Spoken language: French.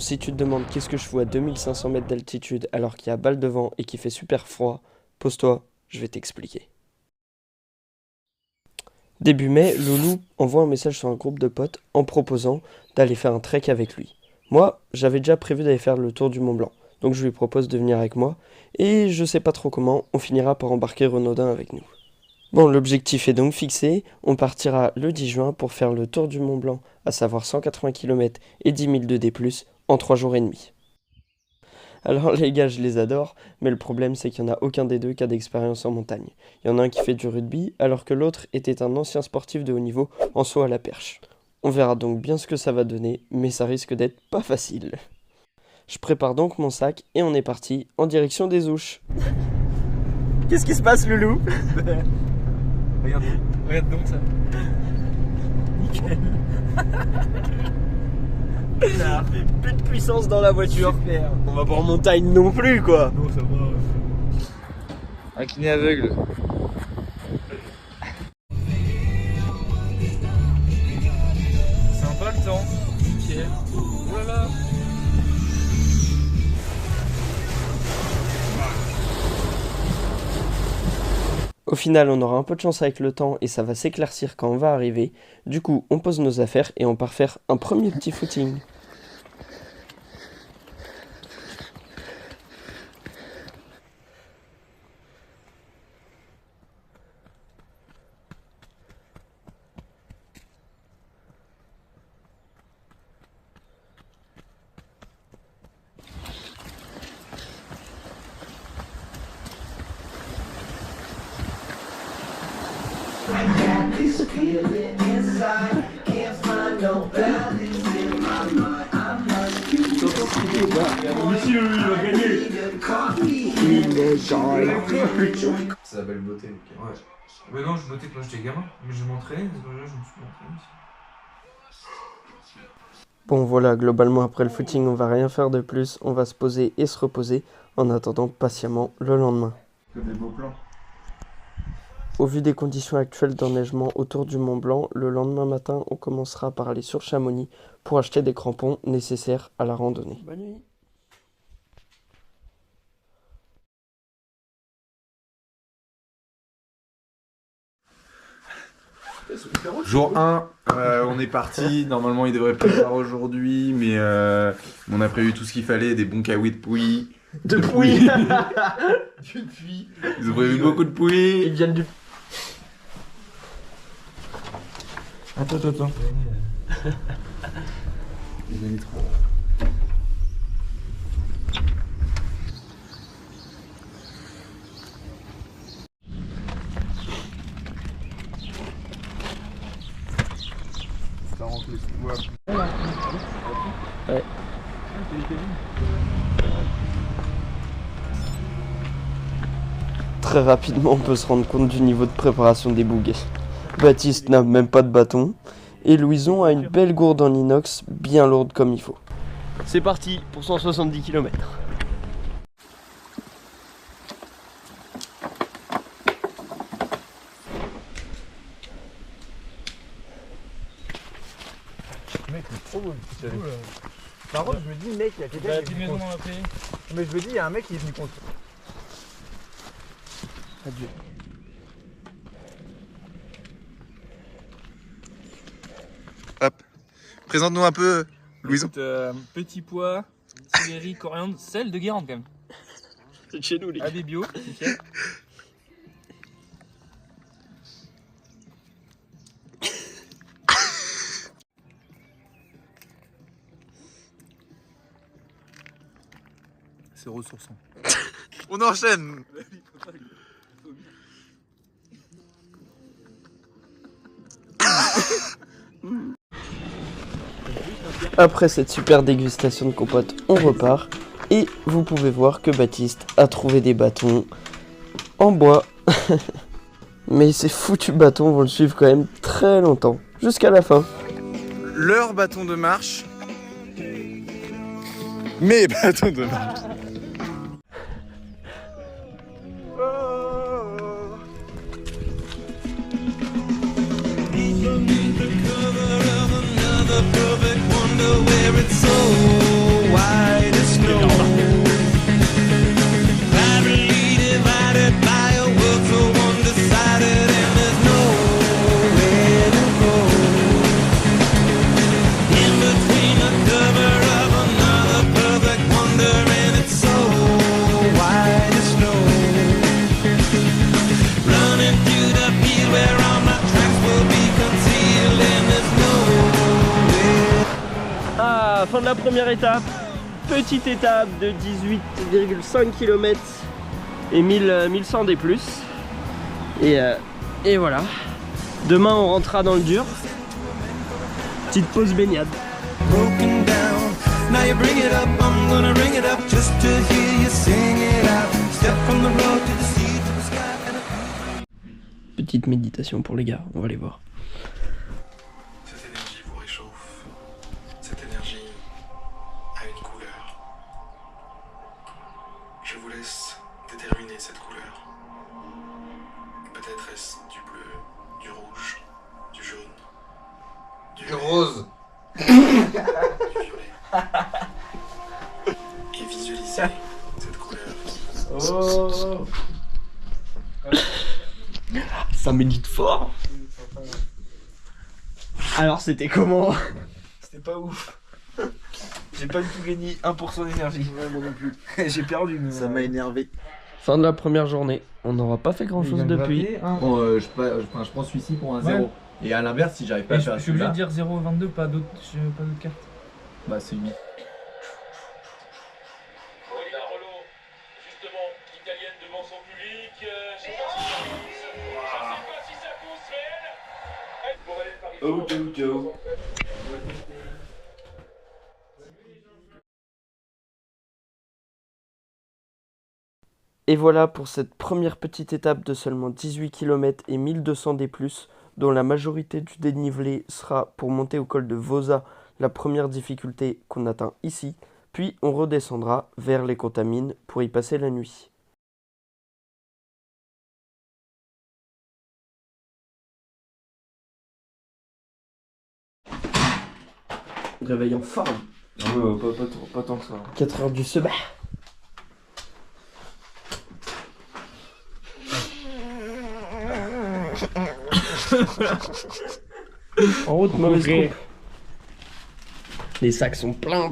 Bon, si tu te demandes qu'est-ce que je fous à 2500 mètres d'altitude alors qu'il y a balle de vent et qu'il fait super froid, pose-toi, je vais t'expliquer. Début mai, Loulou envoie un message sur un groupe de potes en proposant d'aller faire un trek avec lui. Moi, j'avais déjà prévu d'aller faire le tour du Mont Blanc, donc je lui propose de venir avec moi, et je sais pas trop comment, on finira par embarquer Renaudin avec nous. Bon, l'objectif est donc fixé, on partira le 10 juin pour faire le tour du Mont Blanc, à savoir 180 km et 10 000 de D+, en 3 jours et demi. Alors les gars, je les adore, mais le problème c'est qu'il n'y en a aucun des deux qui a d'expérience en montagne. Il y en a un qui fait du rugby, alors que l'autre était un ancien sportif de haut niveau en saut à la perche. On verra donc bien ce que ça va donner, mais ça risque d'être pas facile. Je prépare donc mon sac et on est parti en direction des Ouches. Qu'est-ce qui se passe, Loulou? Regarde donc ça. Nickel. Ça fait plus de puissance dans la voiture. Super. On va pas en montagne non plus, quoi. Non, ça va. Un kiné aveugle. Sympa le temps. Nickel. Oh là là. Au final, on aura un peu de chance avec le temps et ça va s'éclaircir quand on va arriver. Du coup, on pose nos affaires et on part faire un premier petit footing. I got this feeling inside, can't find no balance in my mind. I'm like you, Ici, il va gagner. C'est la belle beauté. Ok. Ouais. Mais non, je votais quand j'étais gamin. Mais je m'entraîne, c'est pour ça que je me suis entraîné aussi. Bon voilà, globalement après le footing, on va rien faire de plus. On va se poser et se reposer en attendant patiemment le lendemain. Que des beaux plans. Au vu des conditions actuelles d'enneigement autour du Mont Blanc, le lendemain matin, on commencera par aller sur Chamonix pour acheter des crampons nécessaires à la randonnée. Bonne nuit. Jour 1, on est parti. Normalement, il devrait pleuvoir aujourd'hui, mais on a prévu tout ce qu'il fallait, des bons caouets de pouilly. De pouilly. Ils ont prévu beaucoup de pouilly. Ils viennent du... Attends. Ils ont mis trop. Ça rentre les Ouais. Très rapidement, on peut se rendre compte du niveau de préparation des bouguets. Baptiste n'a même pas de bâton, et Louison a une belle gourde en inox bien lourde comme il faut. C'est parti pour 170 km. Mec, c'est trop beau. Par contre, je me dis, mec, il y a quelqu'un Bah, qui est 10 venu maisons contre. dans la pays. Mais je me dis, il y a un mec qui est venu contre. Adieu. Hop. Présente-nous un peu, Louison. Écoute, petit pois, céleri, coriandre, sel de Guérande quand même. C'est de chez nous, les gars. AB bio, nickel. C'est ressourçant. On enchaîne. Après cette super dégustation de compote, on repart. Et vous pouvez voir que Baptiste a trouvé des bâtons en bois. Mais ces foutus bâtons vont le suivre quand même très longtemps. Jusqu'à la fin. Leur bâton de marche. Mes bâtons de marche. perfect wonder where it's so fin de la première étape. Petite étape de 18,5 km et 1100 des plus. Et voilà. Demain on rentrera dans le dur. Petite pause baignade. broken down. Now you bring it up, I'm gonna ring it up just to hear you sing it out. Step from the road to the sea to the sky and a... Petite méditation pour les gars, on va les voir. Cette énergie vous réchauffe. Cette énergie a une couleur. Je vous laisse déterminer cette couleur. Peut-être est-ce du bleu, du rouge, du jaune, du rose, du violet. Et visualisez cette couleur qui... Ça médite fort. Alors c'était comment? C'était pas ouf. J'ai pas du tout gagné 1% d'énergie. Ouais, moi non plus. J'ai perdu. Mais Ça m'a énervé. Fin de la première journée. On n'aura pas fait grand chose depuis. Bon, je prends celui-ci pour un 0. Et à l'inverse, si j'arrive pas à faire Je suis obligé celui-là, de dire 0,22, pas d'autres cartes. bah c'est 8. Justement, l'italienne devant son public. Je sais pas si ça pousse réel. Pour aller de Paris. Et voilà pour cette première petite étape de seulement 18 km et 1200 des plus, dont la majorité du dénivelé sera pour monter au col de Vosa, la première difficulté qu'on atteint ici, puis on redescendra vers les Contamines pour y passer la nuit. Réveil en forme. Ouais, pas tant que ça. 4 heures du sabbat. En route, mauvaise coupe. Les sacs sont pleins.